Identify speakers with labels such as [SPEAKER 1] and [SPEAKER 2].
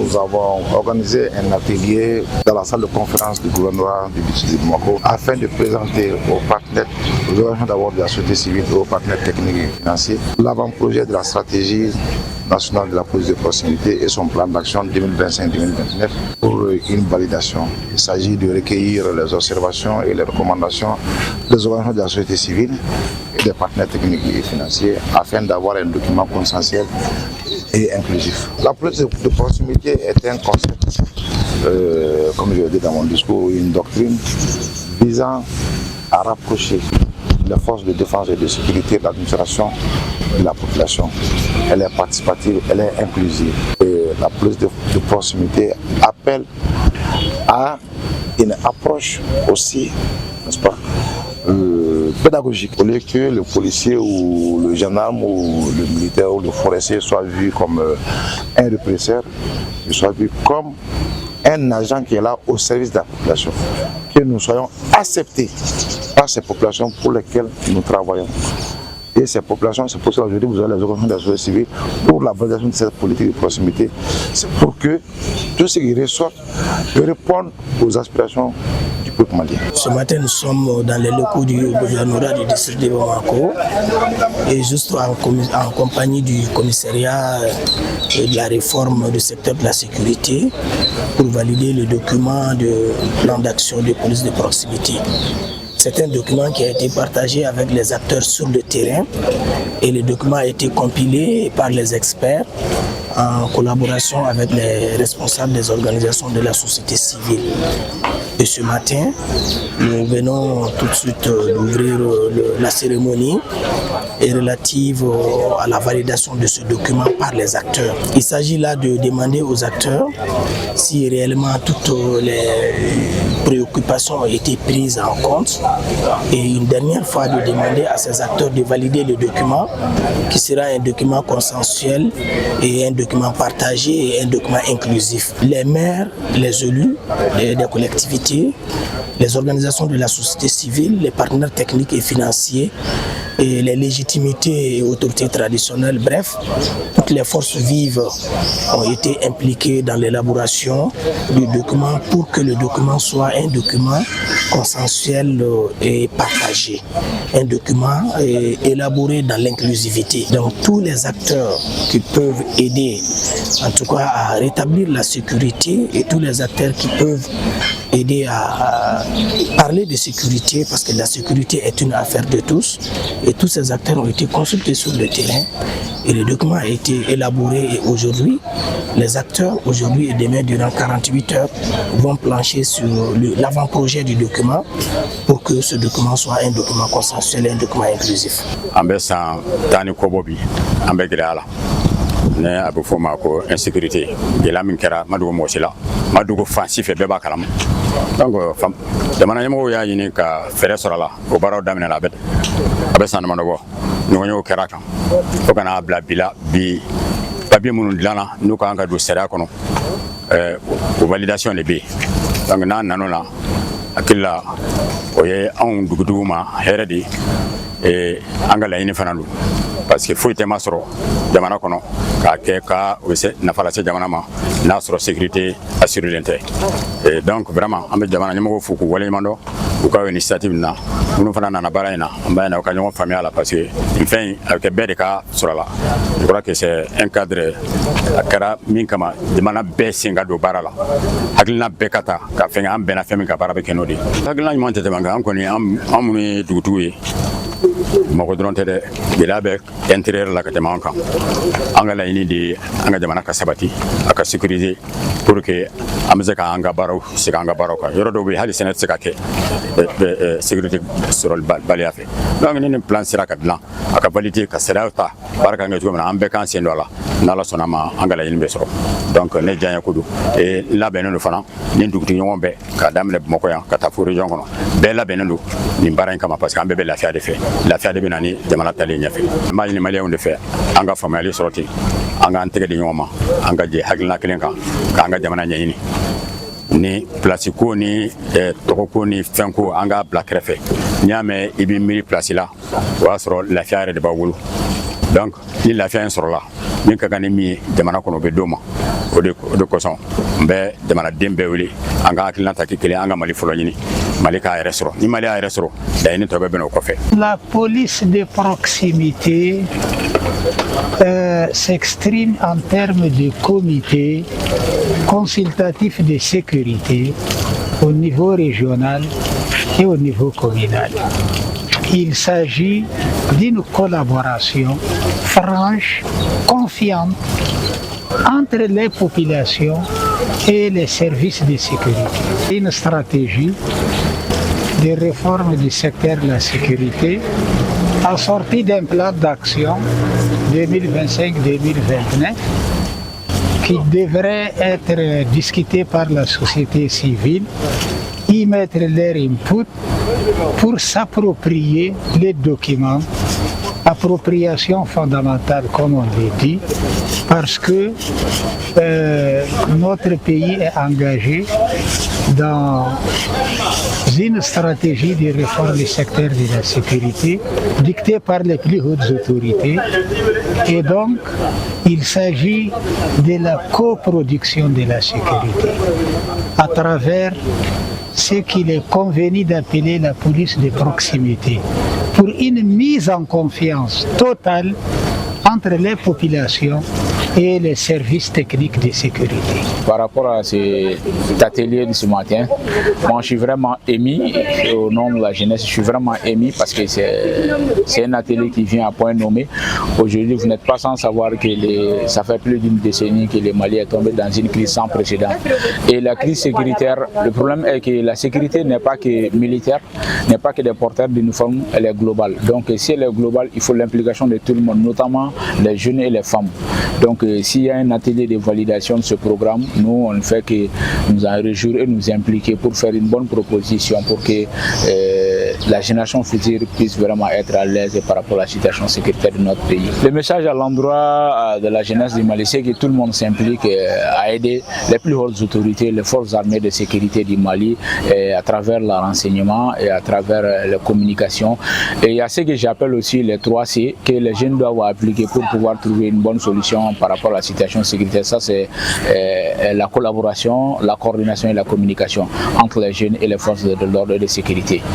[SPEAKER 1] nous avons organisé un atelier dans la salle de conférence du gouvernorat du district de Bamako afin de présenter aux partenaires, aux organisations d'abord de la société civile et aux partenaires techniques et financiers l'avant-projet de la stratégie nationale de la police de proximité et son plan d'action 2025-2029 pour une validation. Il s'agit de recueillir les observations et les recommandations des organisations de la société civile et des partenaires techniques et financiers afin d'avoir un document consensuel et inclusif. La police de proximité est un concept, comme je l'ai dit dans mon discours, une doctrine visant à rapprocher les forces de défense et de sécurité de l'administration de la population. Elle est participative, elle est inclusive. Et la police de proximité appelle à une approche aussi, n'est-ce pas, pédagogique. Au lieu que le policier ou le gendarme ou le militaire ou le forestier soit vu comme un répresseur, il soit vu comme un agent qui est là au service de la population. Que nous soyons acceptés par ces populations pour lesquelles nous travaillons. Et ces populations, c'est pour ça qu'aujourd'hui vous avez les organisations de la société civile pour la validation de cette politique de proximité. C'est pour que tout ce qui ressort réponde aux aspirations du peuple malien.
[SPEAKER 2] Ce matin, nous sommes dans les locaux du gouvernorat du district de Bamako et juste en compagnie du commissariat de la réforme du secteur de la sécurité pour valider le document de plan d'action de police de proximité. C'est un document qui a été partagé avec les acteurs sur le terrain et le document a été compilé par les experts en collaboration avec les responsables des organisations de la société civile. Et ce matin, nous venons tout de suite d'ouvrir la cérémonie relative à la validation de ce document par les acteurs. Il s'agit là de demander aux acteurs si réellement toutes les préoccupations ont été prises en compte et une dernière fois de demander à ces acteurs de valider le document qui sera un document consensuel et un document partagé et un document inclusif. Les maires, les élus des collectivités, les organisations de la société civile, les partenaires techniques et financiers, et les légitimités et autorités traditionnelles, bref, toutes les forces vives ont été impliquées dans l'élaboration du document pour que le document soit un document consensuel et partagé, un document élaboré dans l'inclusivité. Donc tous les acteurs qui peuvent aider, en tout cas à rétablir la sécurité et tous les acteurs qui peuvent aider à parler de sécurité parce que la sécurité est une affaire de tous et tous ces acteurs ont été consultés sur le terrain et le document a été élaboré et aujourd'hui les acteurs aujourd'hui et demain durant 48 heures vont plancher sur l'avant-projet du document pour que ce document soit un document consensuel et un document inclusif.
[SPEAKER 3] Ne a bɛ fɔ o ma ko insécurité gɛlɛya min kɛra Madougou mɔgɔsi la Madougou fan si fɛ bɛɛ b'a kalama donc jamana ɲɛmɔgɔw y'a ɲini ka fɛɛrɛ sɔrɔ a la o baaraw daminɛna a bɛ san damadɔ bɔ ɲɔgɔnyew kɛra a kan fo ka n'a bila bi papier minnu dilanna n'u ka kan ka don sariya kɔnɔ o validation de bɛ yen donc n'a nan'o la hakili la o ye anw dugudigiw ma hɛrɛ de ye an ka laɲini fana don parce que foyi tɛ ma sɔrɔ jamana kɔnɔ k'a kɛ ka o bɛ se nafa lase jamana ma n'a sɔrɔ sécurité assurélen tɛ et donc vraiment an bɛ jamana ɲɛmɔgɔw fo k'u waleɲuman dɔn u ka initiative na minnu fana nana baara in na an b'a ɲini u ka ɲɔgɔn faamuya la parce que nin fɛn in a bɛ kɛ bɛɛ de ka sɔrɔ a la je crois que c'est un cadre a kɛra min kama jamana bɛɛ sen ka don baara la hakilina bɛɛ ka ta ka fɛn kɛ an bɛnna fɛn min ka baara bɛ kɛ n'o de ye hakilina ɲuman tɛ tɛmɛ kan an kɔni an minnu ye dugutigiw ye mɔgɔ dɔrɔn tɛ dɛ gɛlɛya bɛ intérieur la ka tɛmɛ an kan an ka laɲini de ye an ka jamana ka sabati a ka sécuriser pour que an bɛ se ka an ka baaraw segin an ka baaraw kan yɔrɔ dɔw bɛ yen hali sɛnɛ tɛ se ka kɛ sécurité sɔrɔli baliya fɛ donc ni nin plan sera ka dilan a ka valider ka sariyaw ta baara kan kɛ cogo min na an bɛɛ k'an sen don a la n'Ala sɔnna ma an ka laɲini bɛ sɔrɔ donc ne diya ko don et labɛnnen don fana ni dugutigi ɲɔgɔn bɛɛ k'a daminɛ Bamakɔ yan ka taa fo région kɔnɔ bɛɛ labɛnnen don nin baara in kama parce que an bɛɛ bɛ lafiya de fɛ lafiya de bɛ na ni jamana talen ɲɛfɛ n b'a ɲini maliyɛnw de fɛ an ka faamuyali sɔrɔ ten an k'an tɛgɛ di ɲɔgɔn ma an ka jɛ hakilina kelen kan k'an ka jamana ɲɛɲini ni place ko ni tɔgɔ ko ni fɛn ko an k'a bila kɛrɛfɛ n'i y'a mɛn i b'i miiri place la o y'a sɔrɔ lafiya yɛrɛ de b'a bolo donc ni lafiya in sɔrɔla min ka kan ni min ye jamana kɔnɔ o bɛ d'o ma o de kosɔn n bɛ jamanaden bɛɛ wele an ka hakilina ta kɛ kelen an ka Mali fɔlɔ ɲini Mali k'a yɛrɛ sɔrɔ ni Mali y'a yɛrɛ sɔrɔ laɲini tɔ bɛɛ bɛna o kɔfɛ.
[SPEAKER 4] La police de proximité s'exprime en termes de comité consultatif de sécurité au niveau régional et au niveau communal. Il s'agit d'une collaboration franche, confiante entre les populations et les services de sécurité. Une stratégie de réforme du secteur de la sécurité assortie d'un plan d'action 2025-2029 qui devrait être discuté par la société civile, y mettre leur input pour s'approprier les documents, appropriation fondamentale comme on l'a dit, parce que notre pays est engagé dans une stratégie de réforme du secteur de la sécurité dictée par les plus hautes autorités et donc il s'agit de la coproduction de la sécurité à travers ce qu'il est convenu d'appeler la police de proximité pour une mise en confiance totale entre les populations et les services techniques de sécurité.
[SPEAKER 5] Par rapport à cet atelier de ce matin, moi je suis vraiment ému, au nom de la jeunesse, je suis vraiment ému parce que c'est un atelier qui vient à point nommé. Aujourd'hui, vous n'êtes pas sans savoir que ça fait plus d'une décennie que le Mali est tombé dans une crise sans précédent. Et la crise sécuritaire, le problème est que la sécurité n'est pas que militaire, n'est pas que des porteurs d'uniformes, elle est globale. Donc si elle est globale, il faut l'implication de tout le monde, notamment les jeunes et les femmes. Donc s'il y a un atelier de validation de ce programme, nous on ne fait que nous en réjouir et nous impliquer pour faire une bonne proposition pour que la génération future puisse vraiment être à l'aise par rapport à la situation sécuritaire de notre pays. Le message à l'endroit de la jeunesse du Mali, c'est que tout le monde s'implique à aider les plus hautes autorités, les forces armées de sécurité du Mali à travers le renseignement et à travers la communication. Et il y a ce que j'appelle aussi les 3C que les jeunes doivent appliquer pour pouvoir trouver une bonne solution par rapport à la situation sécuritaire. Ça c'est la collaboration, la coordination et la communication entre les jeunes et les forces de l'ordre et de sécurité.